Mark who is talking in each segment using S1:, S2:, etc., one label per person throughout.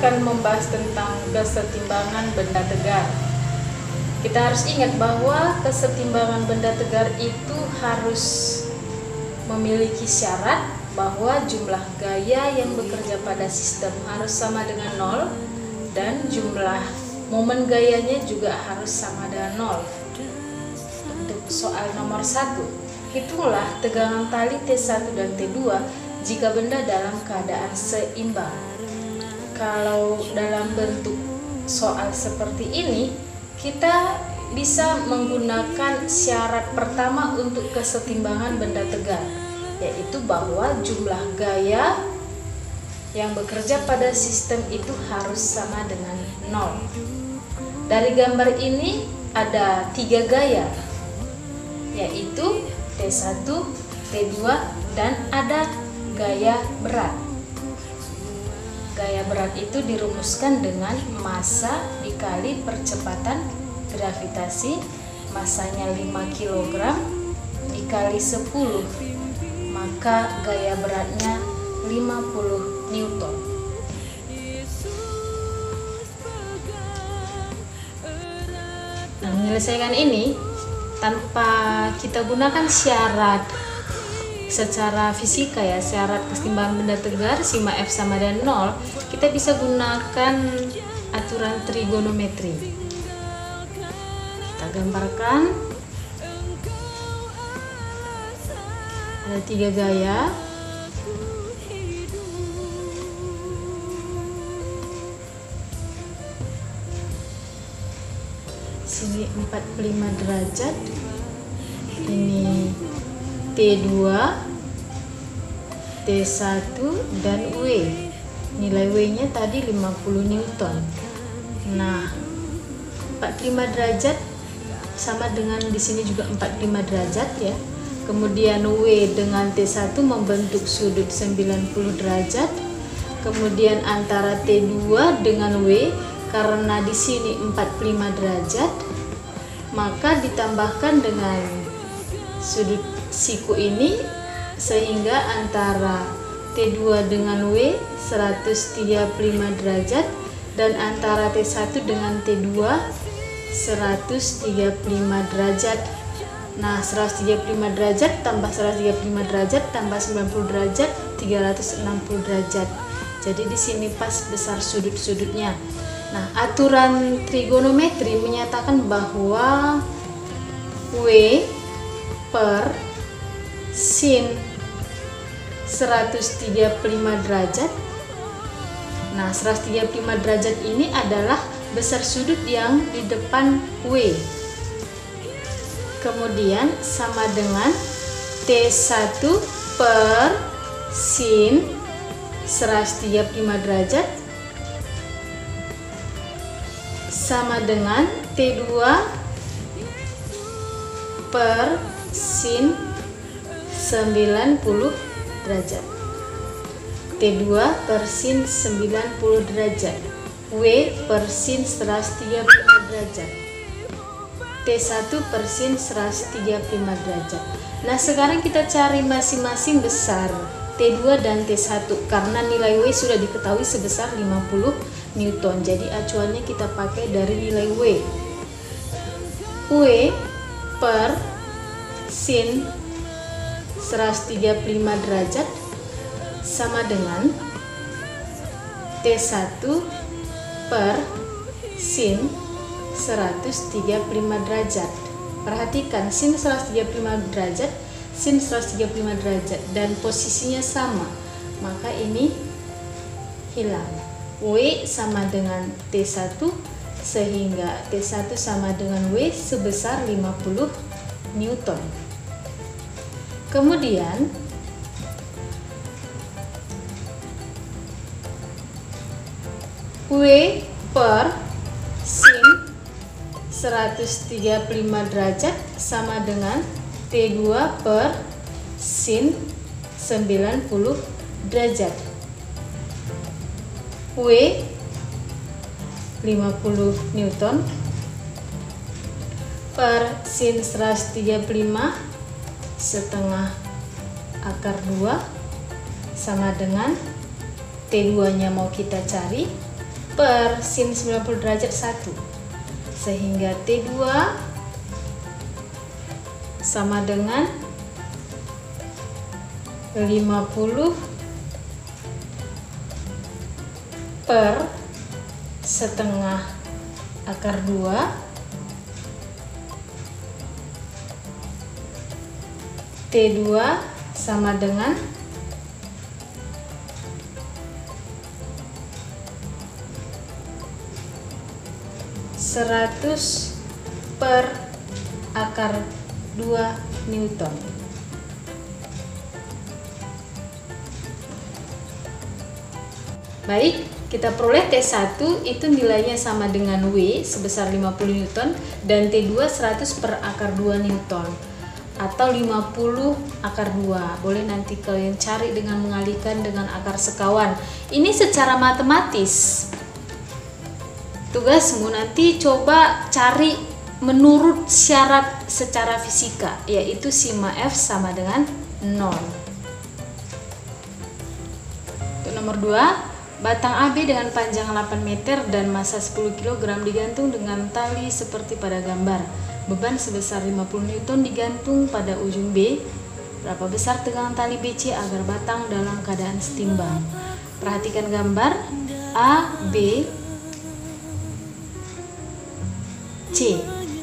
S1: akan membahas tentang kesetimbangan benda tegar. Kita harus ingat bahwa kesetimbangan benda tegar itu harus memiliki syarat bahwa jumlah gaya yang bekerja pada sistem harus sama dengan 0 dan jumlah momen gayanya juga harus sama dengan 0. Untuk soal nomor 1, hitunglah tegangan tali T1 dan T2 jika benda dalam keadaan seimbang. Kalau dalam bentuk soal seperti ini, kita bisa menggunakan syarat pertama untuk kesetimbangan benda tegar, yaitu bahwa jumlah gaya yang bekerja pada sistem itu harus sama dengan 0. Dari gambar ini ada 3 gaya, yaitu T1, T2, dan ada gaya berat. Gaya berat itu dirumuskan dengan massa dikali percepatan gravitasi, massanya 5 kg dikali 10, maka gaya beratnya 50 Newton. Nah, menyelesaikan ini tanpa kita gunakan syarat secara fisika ya, syarat kesetimbangan benda tegar sigma F sama dengan 0, kita bisa gunakan aturan trigonometri. Kita gambarkan ada 3 gaya. Sini 45 derajat, ini T2, T1, dan W. Nilai W-nya tadi 50 Newton. Nah, 45 derajat sama dengan di sini juga 45 derajat ya. Kemudian W dengan T1 membentuk sudut 90 derajat. Kemudian antara T2 dengan W, karena di sini 45 derajat, maka ditambahkan dengan sudut siku ini sehingga antara T2 dengan W 135 derajat dan antara T1 dengan T2 135 derajat. Nah, 135 derajat tambah 135 derajat tambah 90 derajat 360 derajat. Jadi di sini pas besar sudut-sudutnya. Nah, aturan trigonometri menyatakan bahwa W per sin 135 derajat. Nah, 135 derajat ini adalah besar sudut yang di depan W. Kemudian sama dengan T1 per sin 135 derajat sama dengan T2 per sin 90 derajat. T2 per sin 90 derajat. W per sin 135 derajat. T1 per sin 135 derajat. Nah, sekarang kita cari masing-masing besar T2 dan T1 karena nilai W sudah diketahui sebesar 50 Newton. Jadi acuannya kita pakai dari nilai W. W per sin 135 derajat sama dengan T1 per sin 135 derajat. Perhatikan sin 135 derajat, sin 135 derajat dan posisinya sama, maka ini hilang. W sama dengan T1 sehingga T1 sama dengan W sebesar 50 Newton. Kemudian W per sin 135 derajat sama dengan T2 per sin 90 derajat. W 50 Newton per sin 135 setengah akar 2 sama dengan T2 nya mau kita cari per sin 90 derajat 1. Sehingga T2 sama dengan 50 per setengah akar 2 T2 sama dengan 100 per akar 2 Newton. Baik, kita peroleh T1 itu nilainya sama dengan W sebesar 50 Newton dan T2 100 per akar 2 Newton atau 50 akar 2. Boleh nanti kalian cari dengan mengalihkan dengan akar sekawan. Ini secara matematis. Tugasmu nanti coba cari menurut syarat secara fisika, yaitu sigma F sama dengan 0. Untuk nomor 2, batang AB dengan panjang 8 meter dan massa 10 kg digantung dengan tali seperti pada gambar. Beban sebesar 50 Newton digantung pada ujung B. Berapa besar tegangan tali BC agar batang dalam keadaan setimbang? Perhatikan gambar A, B, C.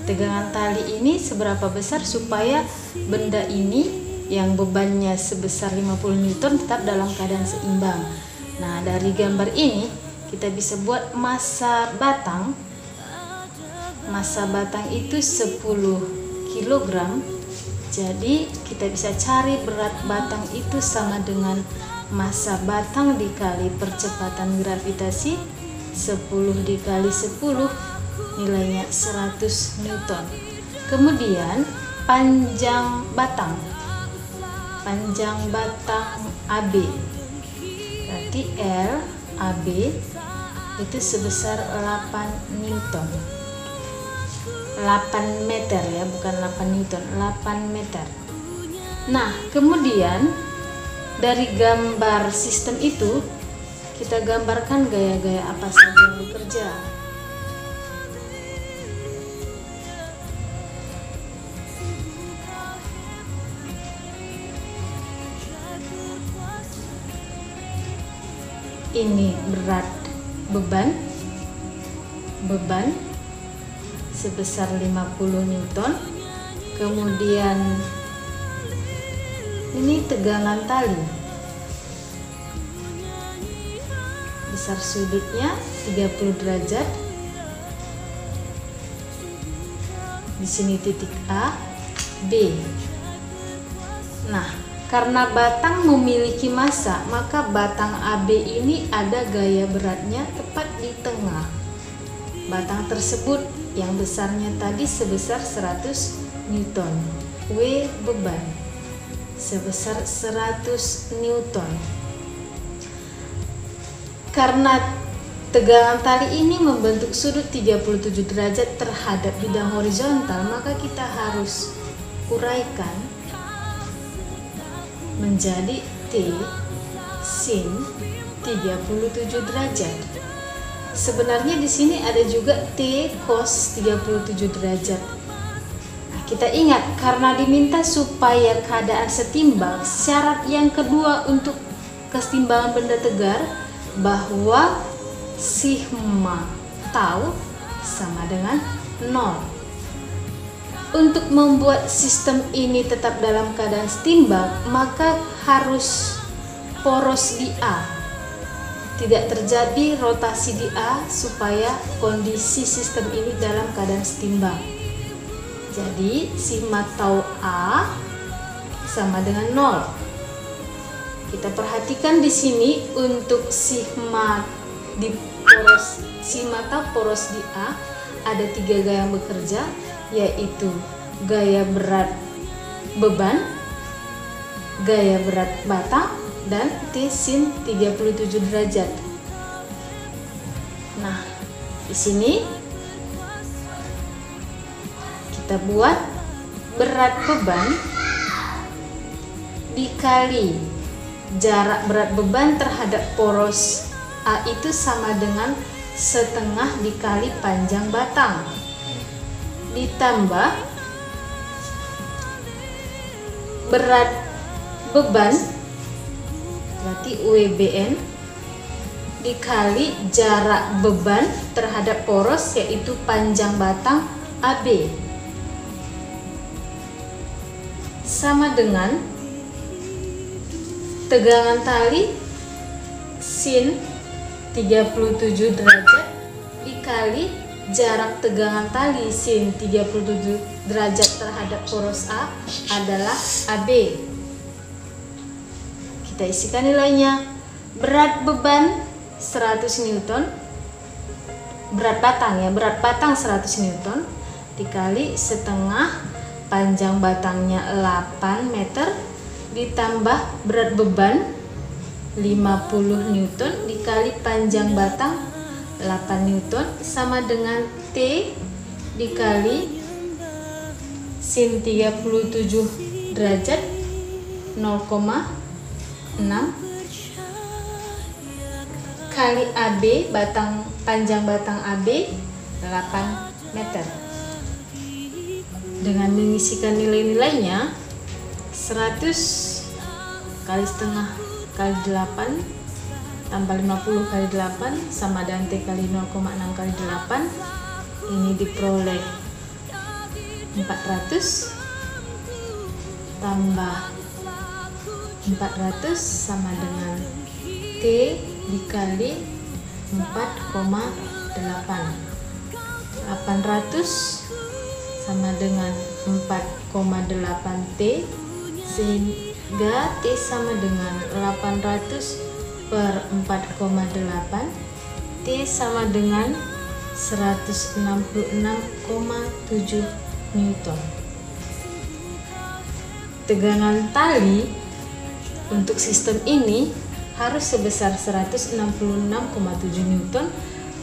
S1: Tegangan tali ini seberapa besar supaya benda ini yang bebannya sebesar 50 Newton tetap dalam keadaan seimbang. Nah, dari gambar ini kita bisa buat massa batang. Massa batang itu 10 kg. Jadi kita bisa cari berat batang itu sama dengan massa batang dikali percepatan gravitasi 10 dikali 10 nilainya 100 Newton. Kemudian panjang batang AB, berarti L AB itu sebesar 8 Newton. 8 meter ya, bukan 8 Newton, 8 meter. Nah, kemudian dari gambar sistem itu kita gambarkan gaya-gaya apa saja yang bekerja. Ini berat beban sebesar 50 Newton. Kemudian ini tegangan tali, besar sudutnya 30 derajat. Di sini titik A, B. Nah, karena batang memiliki massa, maka batang AB ini ada gaya beratnya tepat di tengah. Batang tersebut yang besarnya tadi sebesar 100 Newton. W beban sebesar 100 Newton. Karena tegangan tali ini membentuk sudut 37 derajat terhadap bidang horizontal, maka kita harus uraikan menjadi T sin 37 derajat. Sebenarnya di sini ada juga T cos 37 derajat. Nah, kita ingat karena diminta supaya keadaan setimbang, syarat yang kedua untuk kesetimbangan benda tegar bahwa sigma tau sama dengan 0. Untuk membuat sistem ini tetap dalam keadaan setimbang, maka harus poros di A. Tidak terjadi rotasi di A supaya kondisi sistem ini dalam keadaan setimbang. Jadi sigma tau A sama dengan 0. Kita perhatikan di sini untuk sigma tau poros di A ada 3 gaya yang bekerja, yaitu gaya berat beban, gaya berat batang, dan T sin 37 derajat. Nah, di sini kita buat berat beban dikali jarak berat beban terhadap poros A itu sama dengan setengah dikali panjang batang ditambah berat beban berarti UEBN dikali jarak beban terhadap poros yaitu panjang batang AB sama dengan tegangan tali sin 37 derajat dikali jarak tegangan tali sin 37 derajat terhadap poros A adalah AB. Kita isikan nilainya. Berat beban 100 Newton, berat batang 100 Newton dikali setengah panjang batangnya 8 meter ditambah berat beban 50 Newton dikali panjang batang 8 Newton sama dengan T dikali sin 37 derajat 0,6 kali AB panjang batang AB 8 meter. Dengan mengisikan nilai-nilainya 100 kali setengah kali 8 tambah 50 kali 8 sama dengan T kali 0,6 kali 8 ini diperoleh 400 tambah 400 sama dengan T dikali 4,8 800 sama dengan 4,8 T sehingga T sama dengan 800 per 4,8 T sama dengan 166,7 Newton. Tegangan tali untuk sistem ini harus sebesar 166,7 Newton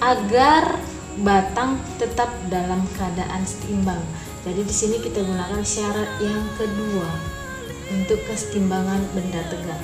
S1: agar batang tetap dalam keadaan seimbang. Jadi di sini kita gunakan syarat yang kedua untuk kesetimbangan benda tegak.